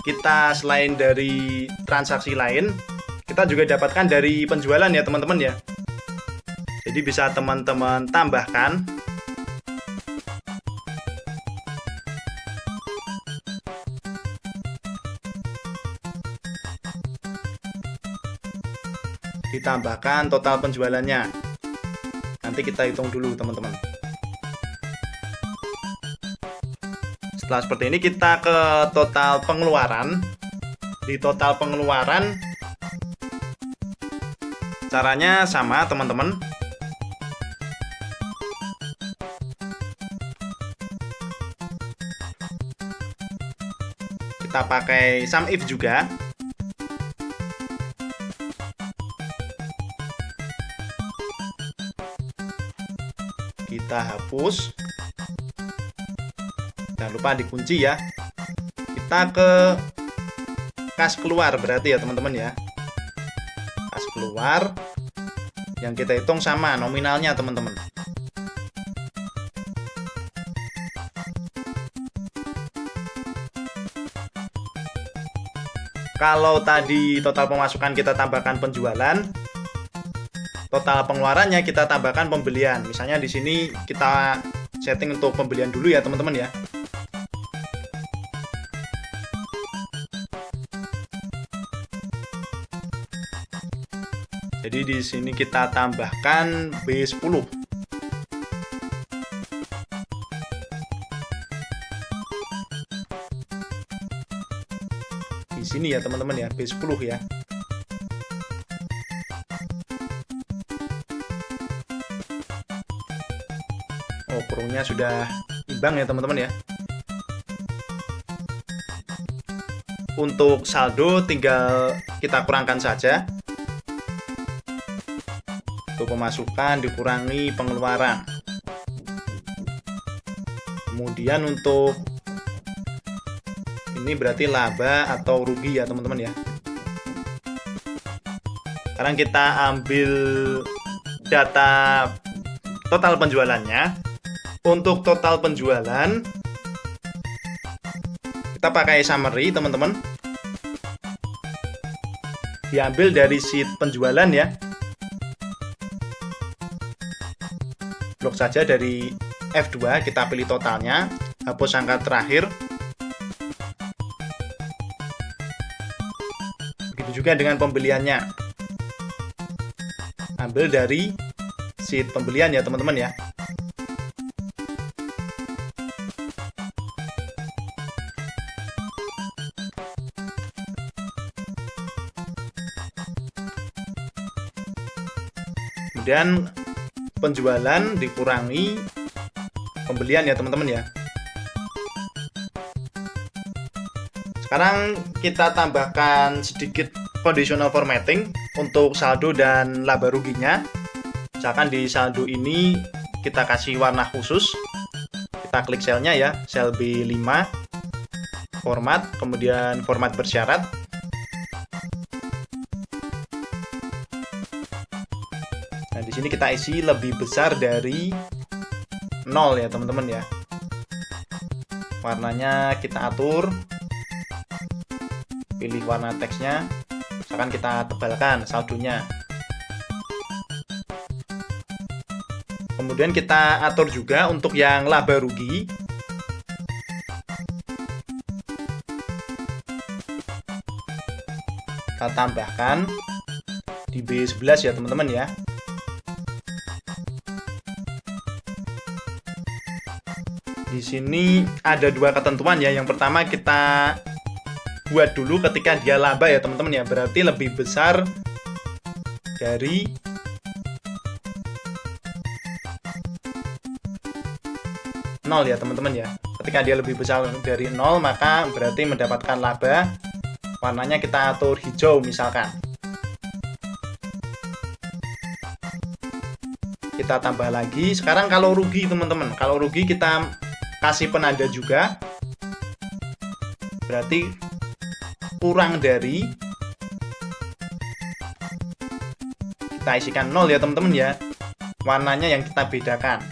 kita selain dari transaksi lain, kita juga dapatkan dari penjualan ya teman-teman ya. Jadi bisa teman-teman tambahkan. Ditambahkan total penjualannya. Nanti kita hitung dulu teman-teman. Setelah seperti ini kita ke total pengeluaran. Di total pengeluaran caranya sama teman-teman. Kita pakai sum if juga. Kita hapus. Jangan lupa dikunci ya. Kita ke kas keluar berarti ya teman-teman ya. Kas keluar yang kita hitung sama nominalnya teman-teman. Kalau tadi total pemasukan kita tambahkan penjualan, total pengeluarannya kita tambahkan pembelian. Misalnya di sini kita setting untuk pembelian dulu ya teman-teman ya. Jadi di sini kita tambahkan B10. Di sini ya teman-teman ya, B10 ya. Oh, kurungnya sudah imbang ya teman-teman ya. Untuk saldo tinggal kita kurangkan saja. Untuk pemasukan dikurangi pengeluaran. Kemudian untuk ini berarti laba atau rugi ya teman-teman ya. Sekarang kita ambil data total penjualannya. Untuk total penjualan kita pakai summary teman-teman. Diambil dari sheet penjualan ya. Blok saja dari F2, kita pilih totalnya, hapus angka terakhir. Begitu juga dengan pembeliannya. Ambil dari sheet pembelian ya teman-teman ya. Kemudian penjualan dikurangi pembelian ya teman-teman ya. Sekarang kita tambahkan sedikit conditional formatting untuk saldo dan laba ruginya. Misalkan di saldo ini kita kasih warna khusus. Kita klik selnya ya, sel B5, format, kemudian format bersyarat. Nah, di sini kita isi lebih besar dari 0 ya teman-teman ya. Warnanya kita atur. Pilih warna teksnya. Misalkan kita tebalkan saldonya. Kemudian kita atur juga untuk yang laba rugi. Kita tambahkan di B11 ya teman-teman ya. Di sini ada dua ketentuan ya. Yang pertama kita buat dulu ketika dia laba ya teman-teman ya. Berarti lebih besar dari nol ya teman-teman ya. Ketika dia lebih besar dari 0 maka berarti mendapatkan laba. Warnanya kita atur hijau misalkan. Kita tambah lagi. Sekarang kalau rugi teman-teman, kalau rugi kita kasih penanda juga. Berarti kurang dari, kita isikan 0 ya teman-teman ya. Warnanya yang kita bedakan.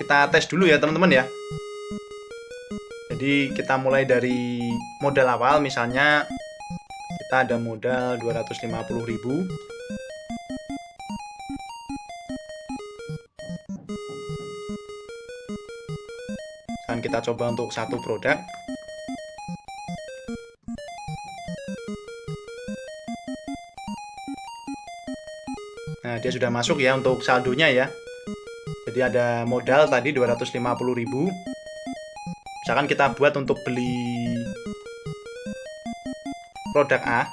Kita tes dulu ya teman-teman ya. Jadi kita mulai dari modal awal, misalnya kita ada modal 250.000. Dan kita coba untuk satu produk. Nah, dia sudah masuk ya untuk saldonya ya. Jadi ada modal tadi 250.000. Misalkan kita buat untuk beli produk A.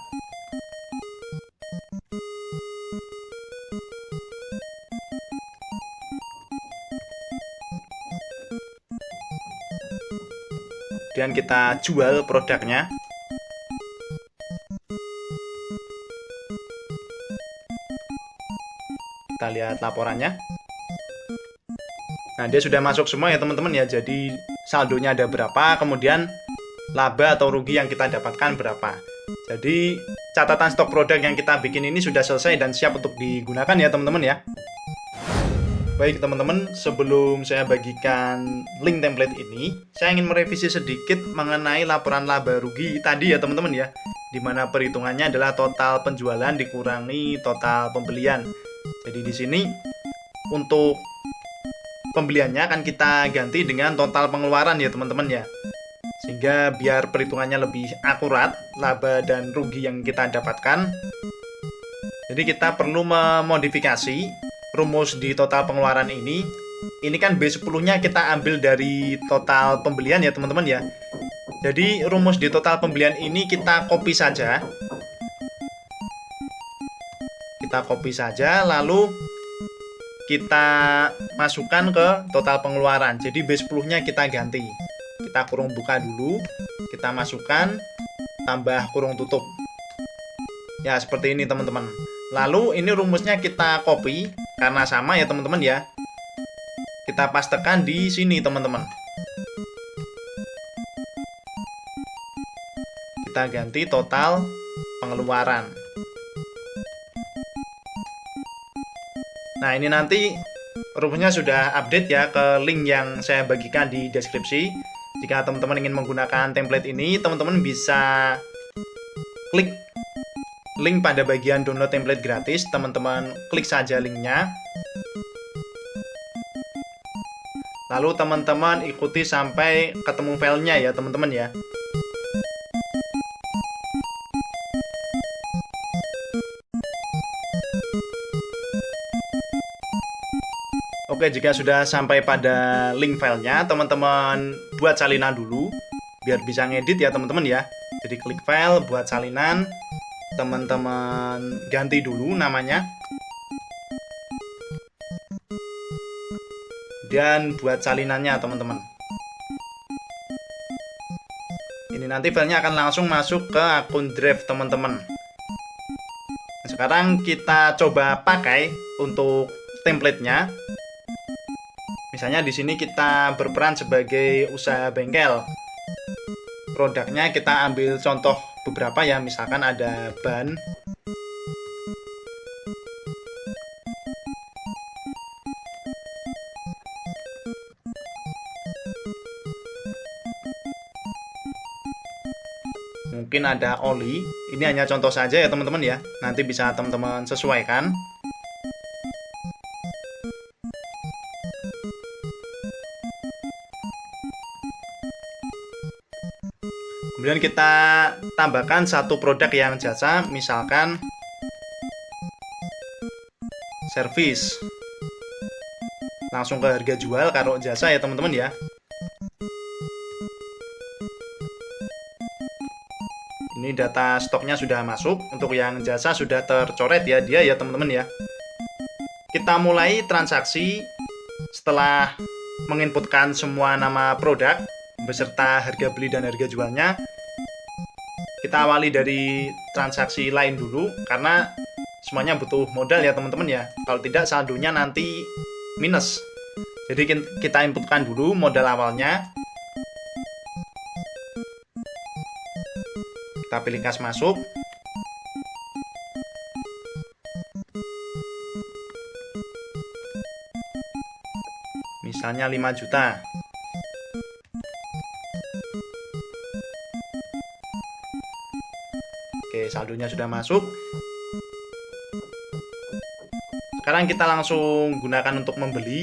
Kemudian kita jual produknya. Kita lihat laporannya. Nah, dia sudah masuk semua ya teman-teman ya. Jadi saldonya ada berapa, kemudian laba atau rugi yang kita dapatkan berapa. Jadi catatan stok produk yang kita bikin ini sudah selesai dan siap untuk digunakan ya teman-teman ya. Baik teman-teman, sebelum saya bagikan link template ini, saya ingin merevisi sedikit mengenai laporan laba rugi tadi ya teman-teman ya. Dimana perhitungannya adalah total penjualan dikurangi total pembelian. Jadi di sini untuk pembeliannya akan kita ganti dengan total pengeluaran ya teman-teman ya. Sehingga biar perhitungannya lebih akurat laba dan rugi yang kita dapatkan. Jadi kita perlu memodifikasi rumus di total pengeluaran ini. Ini kan B10-nya kita ambil dari total pembelian ya teman-teman ya. Jadi rumus di total pembelian ini kita copy saja. Kita copy saja lalu kita masukkan ke total pengeluaran. Jadi B10-nya kita ganti. Kita kurung buka dulu, kita masukkan, tambah kurung tutup. Ya, seperti ini teman-teman. Lalu ini rumusnya kita copy karena sama ya teman-teman ya. Kita pastekan di sini teman-teman. Kita ganti total pengeluaran. Nah, ini nanti rumusnya sudah update ya ke link yang saya bagikan di deskripsi. Jika teman-teman ingin menggunakan template ini, teman-teman bisa klik link pada bagian download template gratis. Teman-teman klik saja linknya. Lalu teman-teman ikuti sampai ketemu filenya ya teman-teman ya. Oke, jika sudah sampai pada link filenya, teman-teman buat salinan dulu biar bisa ngedit ya teman-teman ya. Jadi klik file, buat salinan, teman-teman ganti dulu namanya. Dan buat salinannya teman-teman. Ini nanti filenya akan langsung masuk ke akun Drive teman-teman. Nah, sekarang kita coba pakai untuk templatenya. Misalnya di sini kita berperan sebagai usaha bengkel. Produknya kita ambil contoh beberapa ya, misalkan ada ban. mungkin ada oli. Ini hanya contoh saja ya teman-teman ya, nanti bisa teman-teman sesuaikan. Kemudian kita tambahkan satu produk yang jasa, misalkan servis. Langsung ke harga jual kalau jasa ya teman-teman ya. Ini data stoknya sudah masuk, untuk yang jasa sudah tercoret ya dia ya teman-teman ya. Kita mulai transaksi setelah menginputkan semua nama produk beserta harga beli dan harga jualnya. Kita awali dari transaksi lain dulu karena semuanya butuh modal ya teman-teman ya. Kalau tidak saldonya nanti minus. Jadi kita inputkan dulu modal awalnya. Kita pilih kas masuk. Misalnya 5 juta. Oke, saldonya sudah masuk. Sekarang kita langsung gunakan untuk membeli.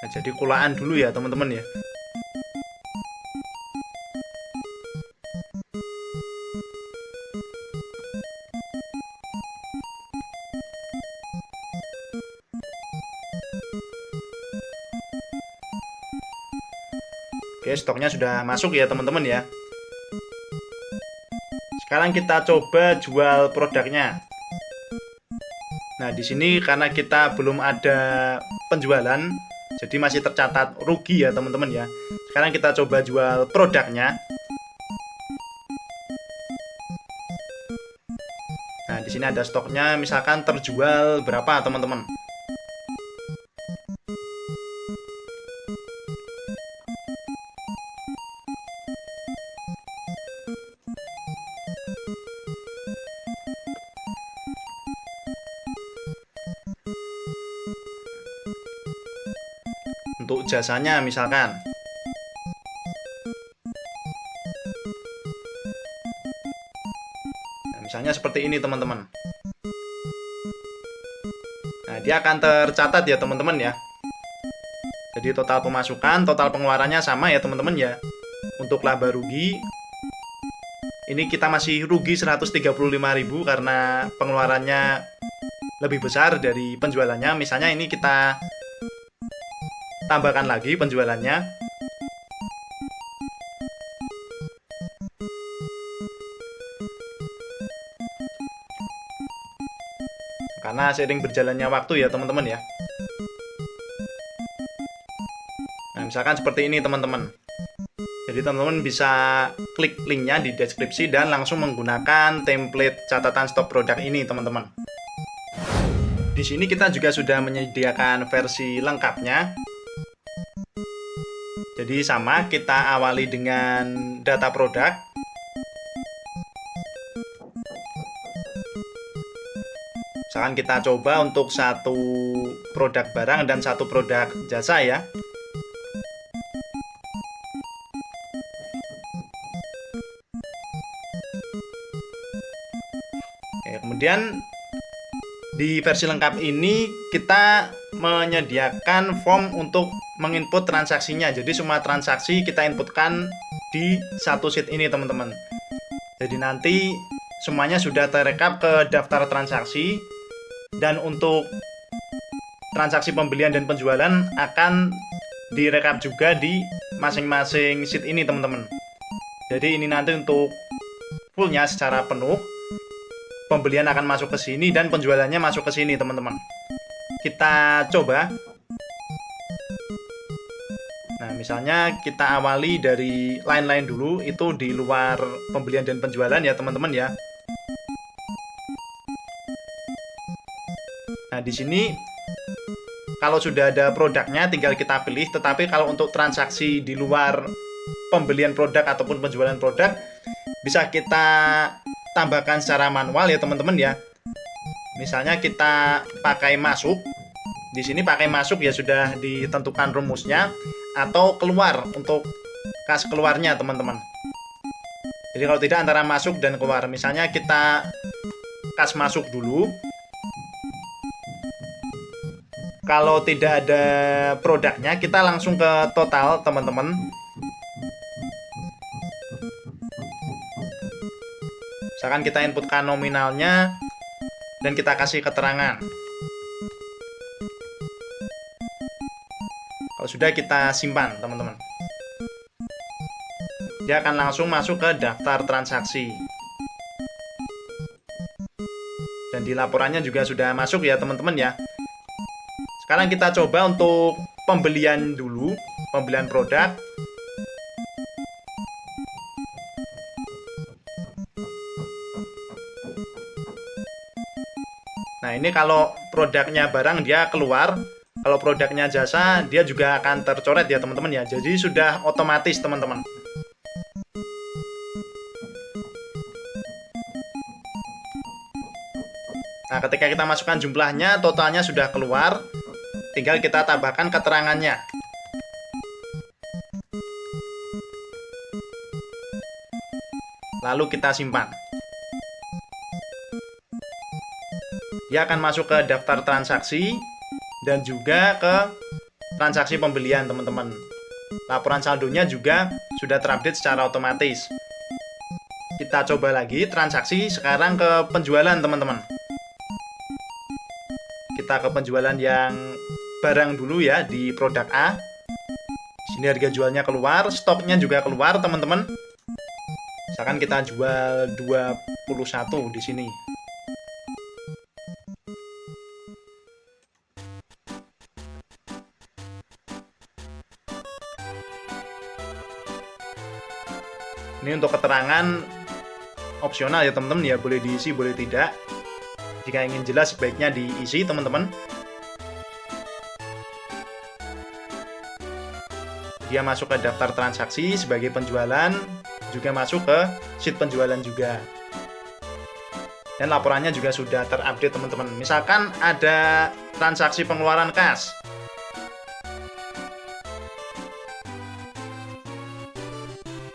Nah, jadi kulaan dulu ya teman-teman ya. Oke, stoknya sudah masuk ya teman-teman ya. Sekarang kita coba jual produknya. Nah, di sini karena kita belum ada penjualan, jadi masih tercatat rugi ya teman-teman ya. Sekarang kita coba jual produknya. Nah, di sini ada stoknya, misalkan terjual berapa teman-teman. Untuk jasanya misalkan. Nah, misalnya seperti ini teman-teman. Nah, dia akan tercatat ya teman-teman ya. Jadi total pemasukan, total pengeluarannya sama ya teman-teman ya. Untuk laba rugi, ini kita masih rugi 135.000 karena pengeluarannya lebih besar dari penjualannya. Misalnya ini kita tambahkan lagi penjualannya. Karena seiring berjalannya waktu ya teman-teman ya. Nah, misalkan seperti ini teman-teman. Jadi teman-teman bisa klik linknya di deskripsi dan langsung menggunakan template catatan stok produk ini teman-teman. Di sini kita juga sudah menyediakan versi lengkapnya. Jadi sama, kita awali dengan data produk. Misalkan kita coba untuk satu produk barang dan satu produk jasa ya. Oke, kemudian di versi lengkap ini kita menyediakan form untuk menginput transaksinya. Jadi semua transaksi kita inputkan di satu sheet ini teman-teman. Jadi nanti semuanya sudah terekap ke daftar transaksi. Dan untuk transaksi pembelian dan penjualan akan direkap juga di masing-masing sheet ini teman-teman. Jadi ini nanti untuk fullnya secara penuh. Pembelian akan masuk ke sini dan penjualannya masuk ke sini teman-teman. Kita coba. Nah, misalnya kita awali dari line-line dulu, itu di luar pembelian dan penjualan ya teman-teman ya. Nah, di sini kalau sudah ada produknya tinggal kita pilih, tetapi kalau untuk transaksi di luar pembelian produk ataupun penjualan produk bisa kita tambahkan secara manual ya teman-teman ya. Misalnya kita pakai masuk. Di sini pakai masuk ya sudah ditentukan rumusnya, atau keluar untuk kas keluarnya teman-teman. Jadi kalau tidak antara masuk dan keluar. Misalnya kita kas masuk dulu. Kalau tidak ada produknya, kita langsung ke total teman-teman. Misalkan kita inputkan nominalnya dan kita kasih keterangan. Kalau sudah, kita simpan teman-teman. Dia akan langsung masuk ke daftar transaksi. Dan di laporannya juga sudah masuk ya teman-teman ya. Sekarang kita coba untuk pembelian dulu, pembelian produk. Nah, ini kalau produknya barang dia keluar, kalau produknya jasa dia juga akan tercoret ya teman-teman ya. Jadi sudah otomatis teman-teman. Nah, ketika kita masukkan jumlahnya, totalnya sudah keluar. Tinggal kita tambahkan keterangannya. Lalu kita simpan. Dia akan masuk ke daftar transaksi dan juga ke transaksi pembelian teman-teman. Laporan saldonya juga sudah terupdate secara otomatis. Kita coba lagi transaksi sekarang ke penjualan teman-teman. Kita ke penjualan yang barang dulu ya, di produk A. Sini harga jualnya keluar, stoknya juga keluar teman-teman. Misalkan kita jual 21 di sini. Ini untuk keterangan opsional ya teman-teman ya, boleh diisi boleh tidak. Jika ingin jelas sebaiknya diisi teman-teman. Dia masuk ke daftar transaksi sebagai penjualan, juga masuk ke sheet penjualan juga. Dan laporannya juga sudah terupdate teman-teman. Misalkan ada transaksi pengeluaran kas.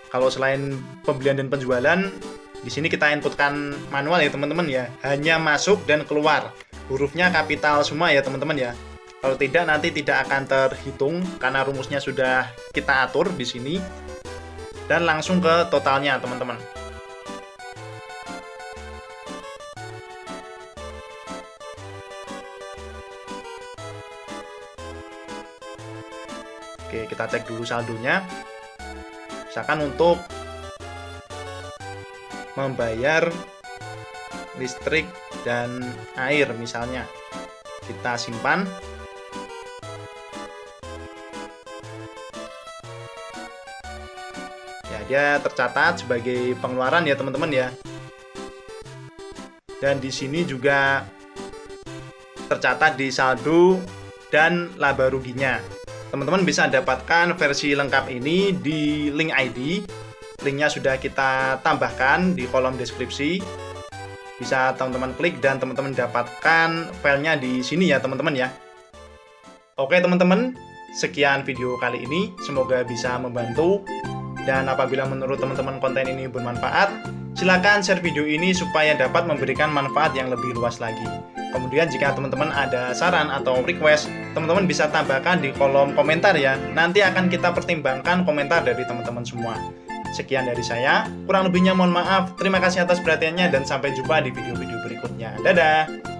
Kalau selain pembelian dan penjualan, di sini kita inputkan manual ya teman-teman ya. Hanya masuk dan keluar. Hurufnya kapital semua ya teman-teman ya. Kalau tidak, nanti tidak akan terhitung karena rumusnya sudah kita atur di sini. Dan langsung ke totalnya teman-teman. Oke, kita cek dulu saldonya. Misalkan untuk membayar listrik dan air misalnya. Kita simpan. Ya, dia tercatat sebagai pengeluaran ya teman-teman ya. Dan di sini juga tercatat di saldo dan laba ruginya. Teman-teman bisa dapatkan versi lengkap ini di link ID. Linknya sudah kita tambahkan di kolom deskripsi. Bisa teman-teman klik dan teman-teman dapatkan filenya di sini ya teman-teman ya. Oke teman-teman, sekian video kali ini. Semoga bisa membantu. Dan apabila menurut teman-teman konten ini bermanfaat, silakan share video ini supaya dapat memberikan manfaat yang lebih luas lagi. Kemudian jika teman-teman ada saran atau request, teman-teman bisa tambahkan di kolom komentar ya. Nanti akan kita pertimbangkan komentar dari teman-teman semua. Sekian dari saya, kurang lebihnya mohon maaf. Terima kasih atas perhatiannya dan sampai jumpa di video-video berikutnya. Dadah!